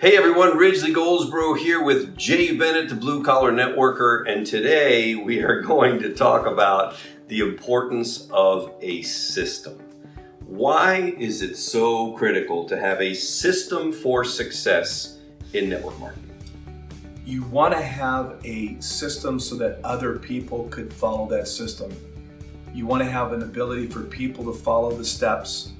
Hey everyone, Ridgely Goldsborough here with Jay Bennett, the Blue Collar Networker, and today we are going to talk about the importance of a system. Why is it so critical to have a system for success in network marketing? You want to have a system so that other people could follow that system. You want to have an ability for people to follow the steps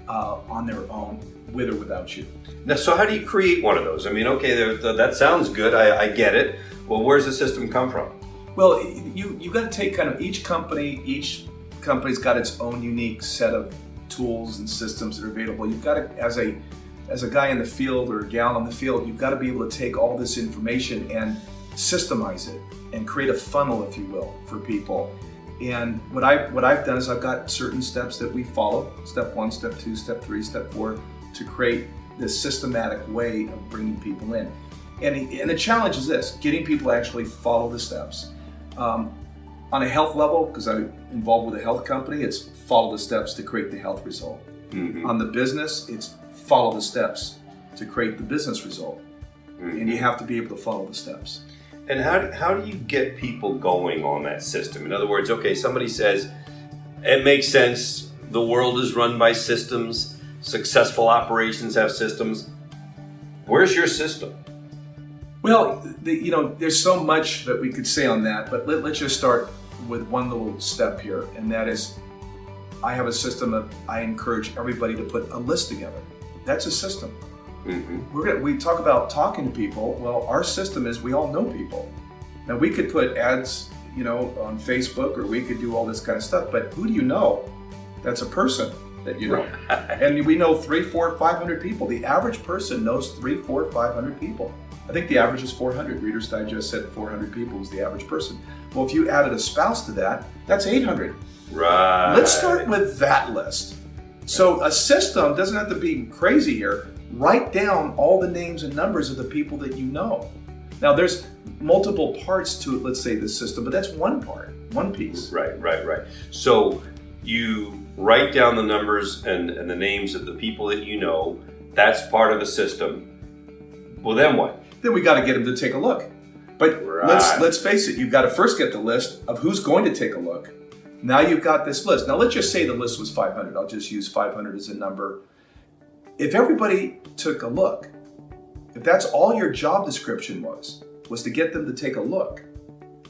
on their own, with or without you. Now, so how do you create one of those? I mean, okay, that sounds good. I get it. Well, where's the system come from? Well, you got to take kind of each company's got its own unique set of tools and systems that are available. You've got to, as a guy in the field or a gal in the field, you've got to be able to take all this information and systemize it and create a funnel, if you will, for people. And what I've done is I've got certain steps that we follow, step 1, step 2, step 3, step 4, to create this systematic way of bringing people in. And the challenge is this, getting people to actually follow the steps. On a health level, because I'm involved with a health company, it's follow the steps to create the health result. Mm-hmm. On the business, it's follow the steps to create the business result. Mm-hmm. And you have to be able to follow the steps. And how do you get people going on that system? In other words, okay, somebody says, it makes sense, the world is run by systems, successful operations have systems. Where's your system? Well, there's so much that we could say on that, but let's just start with one little step here, and that is, I have a system that I encourage everybody to put a list together. That's a system. Mm-hmm. We talk about talking to people. Well, our system is we all know people. Now we could put ads, on Facebook, or we could do all this kind of stuff, but who do you know? That's a person that you know. And we know 300, 400, 500 people. The average person knows 300, 400, 500 people. I think the average is 400. Reader's Digest said 400 people is the average person. Well, if you added a spouse to that, that's 800. Right. Let's start with that list. So a system doesn't have to be crazy here. Write down all the names and numbers of the people that you know. Now there's multiple parts to it, let's say the system, but that's one part, one piece. Right. So you write down the numbers and the names of the people that you know. That's part of the system. Well, then what? Then we got to get them to take a look. But let's face it, you've got to first get the list of who's going to take a look. Now you've got this list. Now let's just say the list was 500. I'll just use 500 as a number. If everybody took a look, if that's all your job description was to get them to take a look,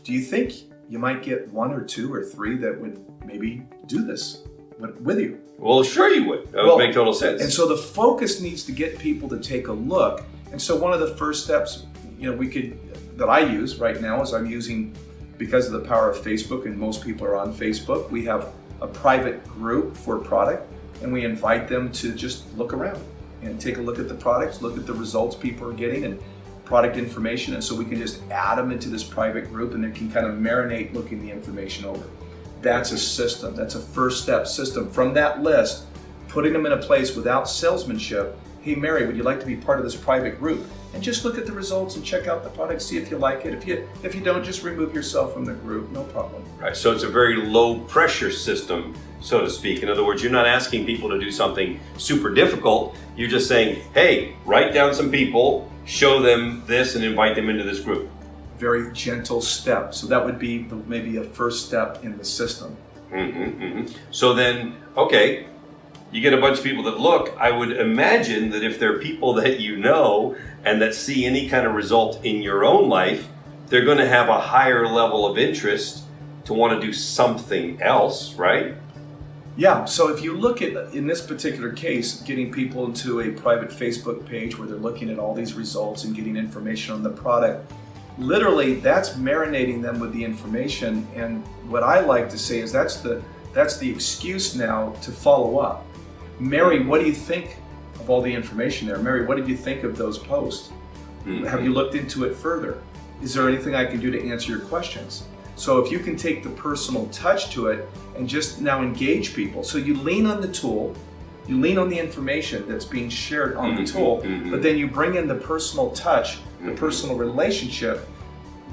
do you think you might get 1 or 2 or 3 that would maybe do this with you? Well, sure you would. That would make total sense. And so the focus needs to get people to take a look. And so one of the first steps, that I use right now is I'm using, because of the power of Facebook, and most people are on Facebook, we have a private group for product, and we invite them to just look around and take a look at the products, look at the results people are getting and product information. And so we can just add them into this private group, and they can kind of marinate looking the information over. That's a system. That's a first step system. From that list, putting them in a place without salesmanship. Hey, Mary, would you like to be part of this private group? And just look at the results and check out the product, see if you like it. If you don't, just remove yourself from the group, no problem. Right, so it's a very low pressure system, so to speak. In other words, you're not asking people to do something super difficult. You're just saying, hey, write down some people, show them this, and invite them into this group. Very gentle step. So that would be maybe a first step in the system. So then, okay, you get a bunch of people that look. I would imagine that if they're people that you know and that see any kind of result in your own life, they're going to have a higher level of interest to want to do something else, right? Yeah, so if you look at, in this particular case, getting people into a private Facebook page where they're looking at all these results and getting information on the product, literally that's marinating them with the information. And what I like to say is that's the excuse now to follow up. Mary, what do you think of all the information there? Mary, what did you think of those posts? Mm-hmm. Have you looked into it further? Is there anything I can do to answer your questions? So if you can take the personal touch to it and just now engage people. So you lean on the tool, you lean on the information that's being shared on the tool, but then you bring in the personal touch, the personal relationship.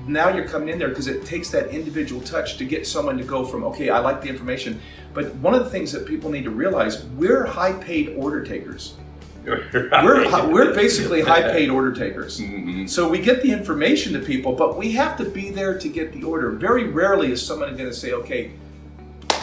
Now you're coming in there because it takes that individual touch to get someone to go from, okay, I like the information. But one of the things that people need to realize, we're high paid order takers. We're basically high-paid order takers. Mm-hmm. So we get the information to people, but we have to be there to get the order. Very rarely is someone going to say, okay,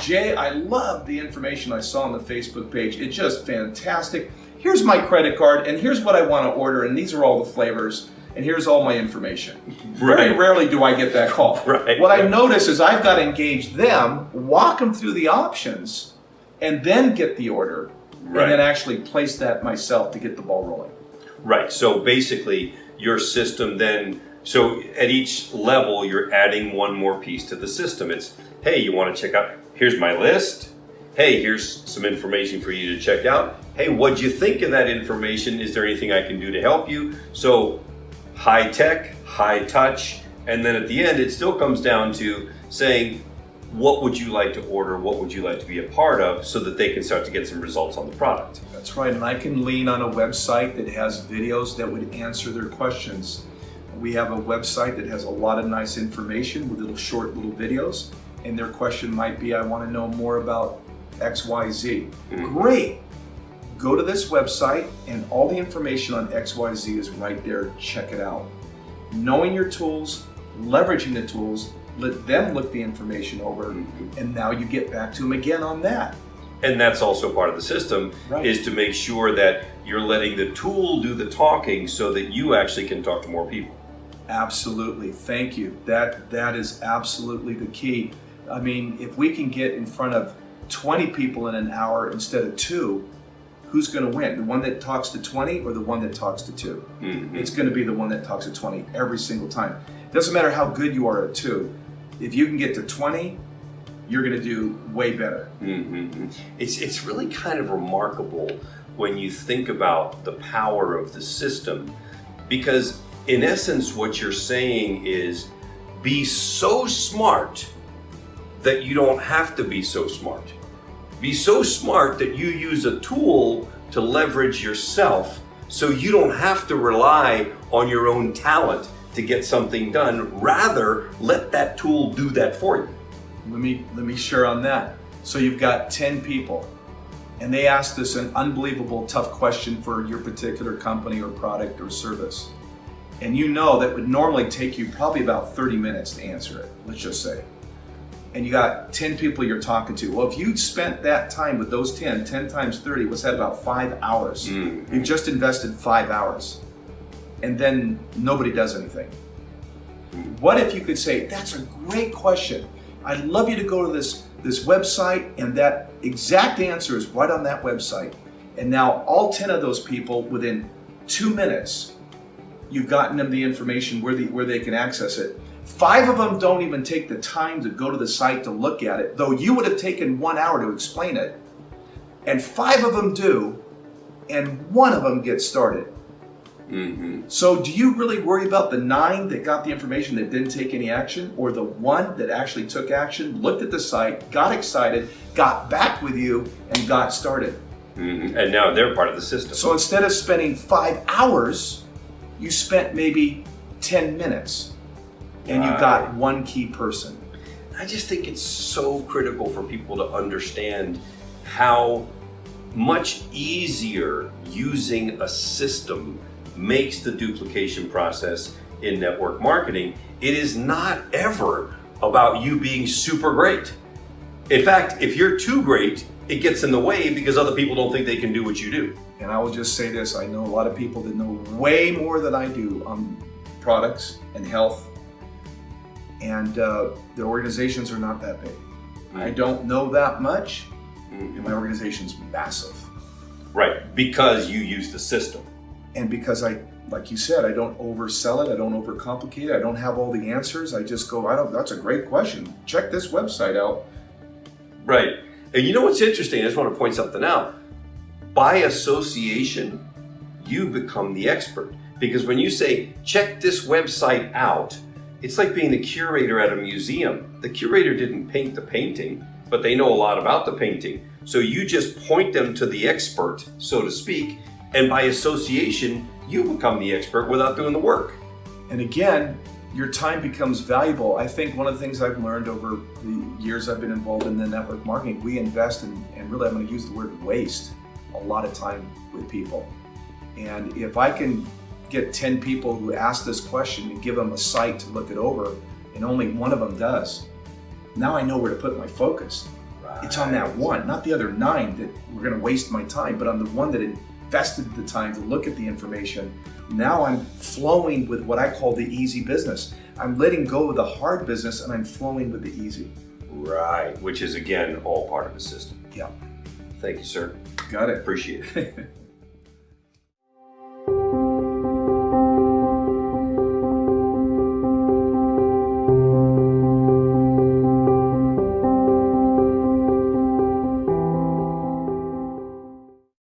Jay, I love the information I saw on the Facebook page. It's just fantastic. Here's my credit card, and here's what I want to order, and these are all the flavors, and here's all my information. Right. Very rarely do I get that call. Right. What I notice is I've got to engage them, walk them through the options, and then get the order. Right. And then actually place that myself to get the ball rolling. Right. So basically, your system then, so at each level, you're adding one more piece to the system. It's, hey, you want to check out, here's my list. Hey, here's some information for you to check out. Hey, what'd you think of that information? Is there anything I can do to help you? So high tech, high touch. And then at the end, it still comes down to saying, what would you like to order? What would you like to be a part of so that they can start to get some results on the product? That's right, and I can lean on a website that has videos that would answer their questions. We have a website that has a lot of nice information with little videos, and their question might be, I want to know more about XYZ. Great! Go to this website and all the information on XYZ is right there. Check it out. Knowing your tools, leveraging the tools, let them look the information over, and now you get back to them again on that. And that's also part of the system, Right. is to make sure that you're letting the tool do the talking so that you actually can talk to more people. Absolutely, thank you. That is absolutely the key. I mean, if we can get in front of 20 people in an hour instead of 2, who's going to win? The one that talks to 20 or the one that talks to 2? It's going to be the one that talks to 20 every single time. It doesn't matter how good you are at 2. If you can get to 20, you're going to do way better. It's really kind of remarkable when you think about the power of the system, because in essence what you're saying is be so smart that you don't have to be so smart. Be so smart that you use a tool to leverage yourself so you don't have to rely on your own talent to get something done. Rather, let that tool do that for you. Let me share on that. So you've got 10 people and they asked us an unbelievable tough question for your particular company or product or service. And you know that would normally take you probably about 30 minutes to answer it, let's just say. And you got 10 people you're talking to. Well, if you'd spent that time with those 10 times 30, what's that, about 5 hours? You've just invested 5 hours. And then nobody does anything. What if you could say, that's a great question. I'd love you to go to this website, and that exact answer is right on that website. And now all 10 of those people, within 2 minutes, you've gotten them the information where they can access it. 5 of them don't even take the time to go to the site to look at it, though you would have taken 1 hour to explain it. And 5 of them do, and 1 of them gets started. So do you really worry about the 9 that got the information that didn't take any action, or the 1 that actually took action, looked at the site, got excited, got back with you, and got started? And now they're part of the system. So instead of spending 5 hours, you spent maybe 10 minutes, and you got 1 key person. I just think it's so critical for people to understand how much easier using a system makes the duplication process in network marketing. It is not ever about you being super great. In fact, if you're too great, it gets in the way because other people don't think they can do what you do. And I will just say this, I know a lot of people that know way more than I do on products and health, and their organizations are not that big. I don't know that much, and my organization's massive. Right, because you use the system. And because like you said, I don't oversell it, I don't overcomplicate it, I don't have all the answers, I just go, that's a great question. Check this website out. Right. And you know what's interesting? I just want to point something out. By association, you become the expert. Because when you say, check this website out, it's like being the curator at a museum. The curator didn't paint the painting, but they know a lot about the painting. So you just point them to the expert, so to speak, and by association, you become the expert without doing the work. And again, your time becomes valuable. I think one of the things I've learned over the years I've been involved in the network marketing, we invest in, and really I'm going to use the word waste, a lot of time with people. And if I can get 10 people who ask this question and give them a site to look it over, and only one of them does, now I know where to put my focus. Right. It's on that one, not the other 9 that were going to waste my time, but on the one that invested the time to look at the information. Now I'm flowing with what I call the easy business. I'm letting go of the hard business and I'm flowing with the easy. Right, which is again all part of the system. Yeah. Thank you, sir. Got it. Appreciate it.